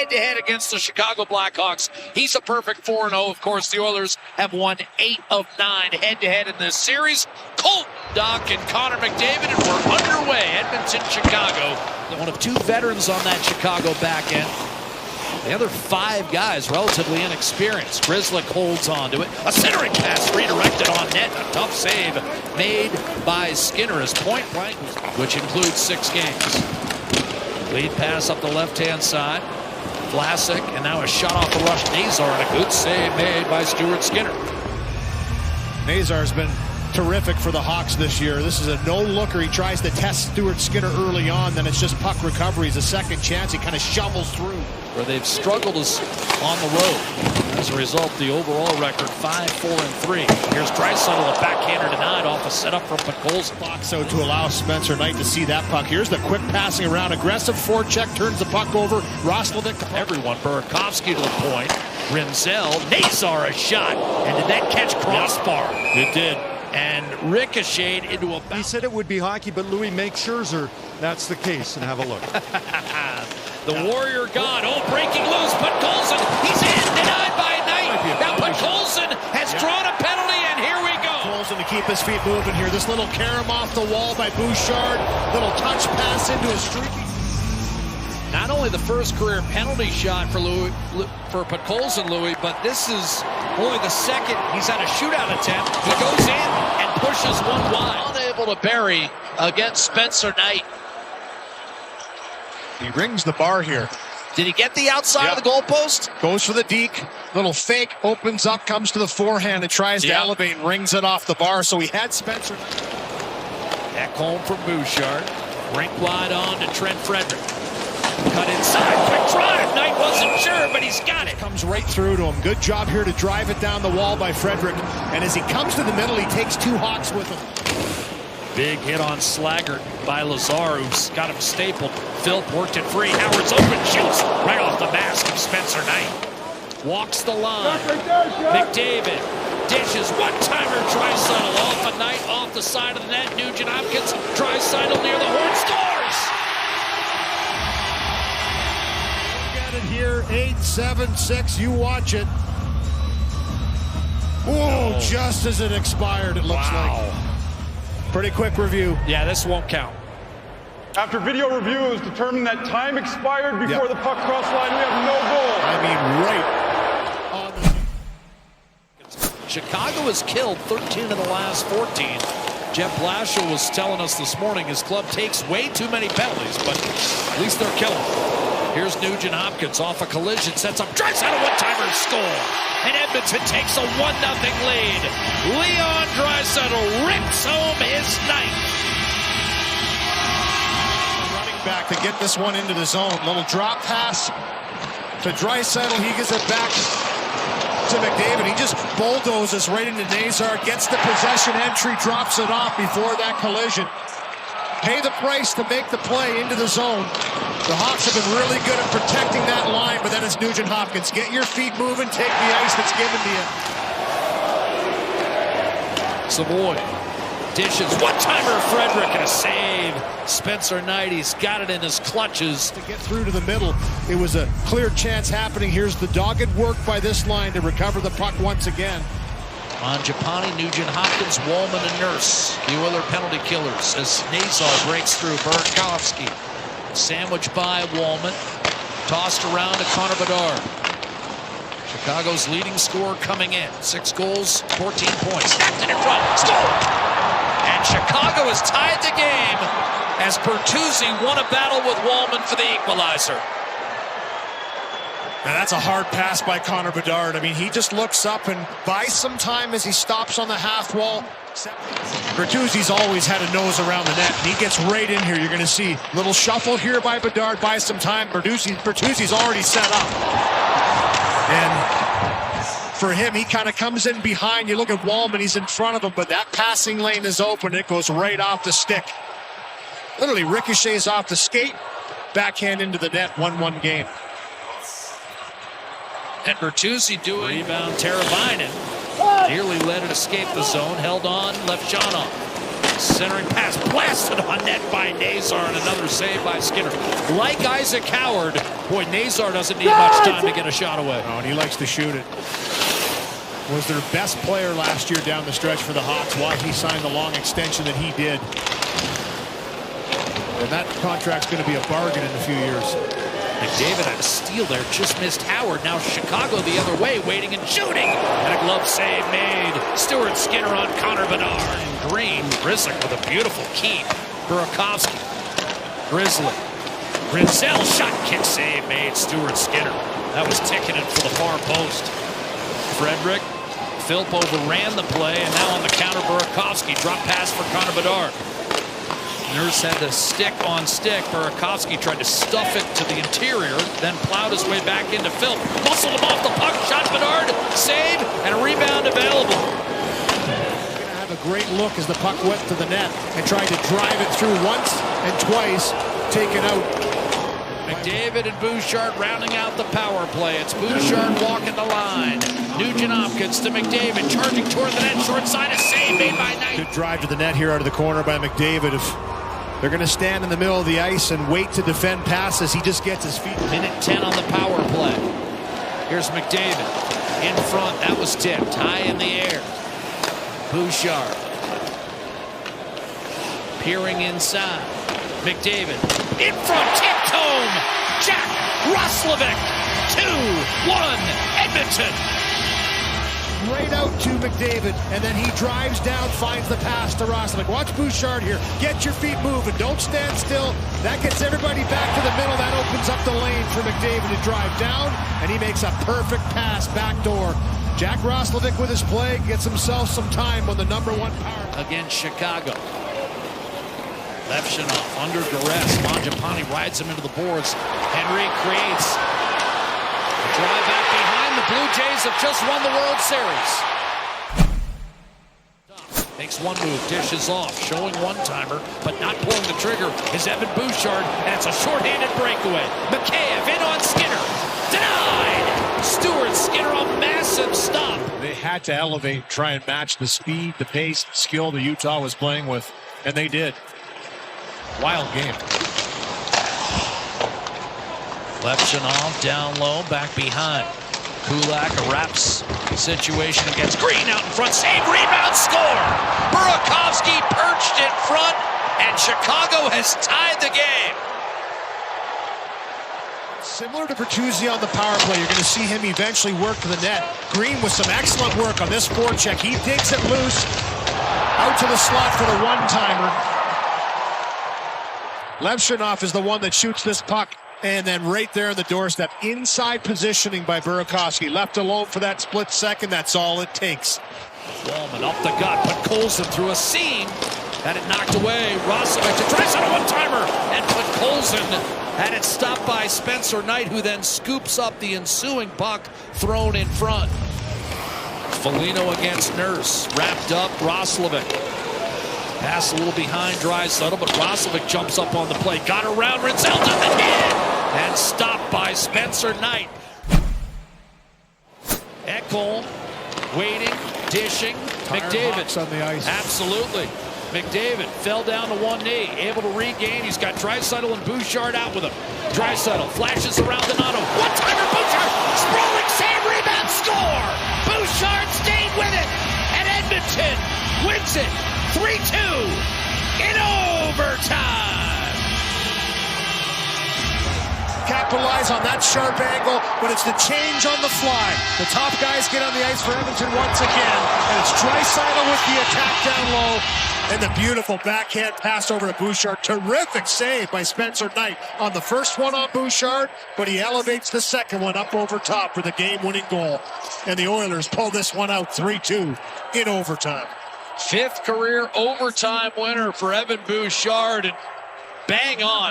head-to-head against the Chicago Blackhawks. He's a perfect 4-0. Of course, the Oilers have won 8 of 9 head-to-head in this series. Colton Dach and Connor McDavid, and we're underway. Edmonton, Chicago. One of 2 veterans on that Chicago back end. The other 5 guys relatively inexperienced. Grzelcyk holds on to it. A centering pass redirected on net. A tough save made by Skinner as point blank, which includes 6 games. Lead pass up the left-hand side. Vlasic, and now a shot off the rush. Nazar, and a good save made by Stuart Skinner. Nazar's been terrific for the Hawks this year. This is a no-looker. He tries to test Stuart Skinner early on, then it's just puck recoveries. A second chance, he kind of shovels through. Where they've struggled is on the road. As a result, the overall record 5-4-3. Here's Draisaitl, a backhander denied off a setup from Podkolzin. So to allow Spencer Knight to see that puck. Here's the quick passing around. Aggressive forecheck, turns the puck over. Roslovic. Everyone. Burakovsky to the point. Rinzel. Nazar a shot. And did that catch crossbar? It did. And ricocheted into a... He said it would be hockey, but Louis, make Scherzer that's the case, and have a look. The Warrior gone. Oh, breaking loose. Podkolzin. He's in. Denied by Knight. Now Podkolzin has drawn a penalty, and here we go. Podkolzin to keep his feet moving here. This little carom off the wall by Bouchard. Little touch pass into a streaky. Not only the first career penalty shot for Podkolzin, Louis, but this is only the second. He's had a shootout attempt. He goes in and pushes one wide. Unable to bury against Spencer Knight. He rings the bar here. Did he get the outside of the goalpost? Goes for the deke. Little fake, opens up, comes to the forehand and tries to elevate and rings it off the bar. So he had Spencer. Back home from Bouchard. Rink wide on to Trent Frederick. Cut inside, quick drive. Knight wasn't sure, but he's got it. Comes right through to him. Good job here to drive it down the wall by Frederick. And as he comes to the middle, he takes 2 Hawks with him. Big hit on Slaggert by Lazar, who's got him stapled. Philp worked it free. Howard's open, shoots right off the mask of Spencer Knight. Walks the line. McDavid dishes. One-timer, Draisaitl off a Knight, off the side of the net. Nugent Hopkins, Draisaitl near the horn, scores! Here, 8-7-6, you watch it. Whoa, just as it expired, it looks like. Pretty quick review. Yeah, this won't count. After video review, it was determined that time expired before the puck crossed line. We have no goal. I mean, right on the... Chicago has killed 13 of the last 14. Jeff Blashill was telling us this morning his club takes way too many penalties, but at least they're killing. Here's Nugent Hopkins off a collision, sets up, Draisaitl, one-timer, score. And Edmonton takes a 1-0 lead. Leon Draisaitl rips home his 9th. Running back to get this one into the zone. Little drop pass to Draisaitl. He gives it back to McDavid. He just bulldozes right into Nazar, gets the possession entry, drops it off before that collision. Pay the price to make the play into the zone. The Hawks have been really good at protecting that line, but then it's Nugent Hopkins. Get your feet moving, take the ice that's given to you. Savoy dishes, one-timer, Frederick, and a save. Spencer Knight, he's got it in his clutches. To get through to the middle, it was a clear chance happening. Here's the dogged work by this line to recover the puck once again. Mangiapane, Nugent Hopkins, Wallman, and Nurse, the Oiler penalty killers, as Nazar breaks through. Burakovsky, sandwiched by Wallman, tossed around to Connor Bedard. Chicago's leading scorer coming in, 6 goals, 14 points. Captain in front, score! And Chicago has tied the game as Bertuzzi won a battle with Wallman for the equalizer. Now that's a hard pass by Connor Bedard. I mean, he just looks up and buys some time as he stops on the half wall. Bertuzzi's always had a nose around the net, and he gets right in here. You're going to see a little shuffle here by Bedard, buys some time. Bertuzzi's already set up. And for him, he kind of comes in behind. You look at Wallman, he's in front of him, but that passing lane is open. It goes right off the stick. Literally ricochets off the skate, backhand into the net, 1-1 game. And Bertuzzi doing rebound. Teravainen nearly let it escape the zone. Held on, left shot off. Centering pass blasted on net by Nazar, and another save by Skinner. Like Isaac Howard, boy, Nazar doesn't need much time to get a shot away. Oh, and he likes to shoot it. Was their best player last year down the stretch for the Hawks. Why he signed the long extension that he did. And that contract's going to be a bargain in a few years. McDavid had a steal there, just missed Howard. Now Chicago the other way, waiting and shooting. And a glove save made. Stuart Skinner on Connor Bedard. And Green, Grizzly with a beautiful keep. Burakovsky, Grizzly. Rinzel shot, kick save made. Stuart Skinner. That was ticketed for the far post. Frederick, Philp overran the play, and now on the counter, Burakovsky. Drop pass for Connor Bedard. Nurse had the stick on stick. Burakovsky tried to stuff it to the interior, then plowed his way back into Philp. Muscled him off the puck, shot Bedard, save, and a rebound available. Going to have a great look as the puck went to the net and tried to drive it through once and twice, taken out. McDavid and Bouchard rounding out the power play. It's Bouchard walking the line. Nugent Hopkins to McDavid, charging toward the net, short side, a save made by Knight. Good drive to the net here out of the corner by McDavid. If they're going to stand in the middle of the ice and wait to defend passes, he just gets his feet. Minute 10 on the power play. Here's McDavid in front. That was tipped high in the air. Bouchard peering inside. McDavid in front, tipped home. Jack Roslovic, 2-1 Edmonton. Right out to McDavid, and then he drives down, finds the pass to Roslovic. Watch Bouchard here. Get your feet moving. Don't stand still. That gets everybody back to the middle. That opens up the lane for McDavid to drive down, and he makes a perfect pass back door. Jack Roslovic with his play gets himself some time on the #1 power. Against Chicago. Levshunov under duress. Mangiapane rides him into the boards. Henry creates a drive back behind. The Blue Jays have just won the World Series. Makes one move, dishes off, showing one-timer, but not pulling the trigger is Evan Bouchard, and it's a shorthanded breakaway. Mikheyev in on Skinner. Denied! Stuart Skinner, a massive stop. They had to elevate, try and match the speed, the pace, the skill that Utah was playing with, and they did. Wild game. Levshunov down low, back behind. Kulak, a wraps situation against Green out in front. Save, rebound, score! Burakovsky perched in front, and Chicago has tied the game. Similar to Bertuzzi on the power play, you're going to see him eventually work to the net. Green with some excellent work on this forecheck. He digs it loose, out to the slot for the one-timer. Levshunov is the one that shoots this puck, and then right there on the doorstep, inside positioning by Burakovsky. Left alone for that split second, that's all it takes. Wallman up the gut, put Colson through a seam. Had it knocked away. Roslovic tries on a one-timer, and put Colson. Had it stopped by Spencer Knight, who then scoops up the ensuing puck thrown in front. Foligno against Nurse. Wrapped up, Roslovic. Pass a little behind Draisaitl, but Roslovic jumps up on the play. Got around, Rinzel doesn't hit! And stopped by Spencer Knight. Ekholm waiting, dishing. McDavid on the ice. Absolutely. McDavid fell down to one knee, able to regain. He's got Draisaitl and Bouchard out with him. Draisaitl flashes around Donato. One-timer, Bouchard! Sprawling save, rebound, score! Bouchard stayed with it, and Edmonton wins it 3-2 in overtime. Capitalize on that sharp angle, but it's the change on the fly. The top guys get on the ice for Edmonton once again, and it's Draisaitl with the attack down low, and the beautiful backhand pass over to Bouchard. Terrific save by Spencer Knight on the first one on Bouchard, but he elevates the second one up over top for the game-winning goal. And the Oilers pull this one out 3-2 in overtime. Fifth career overtime winner for Evan Bouchard, and bang on.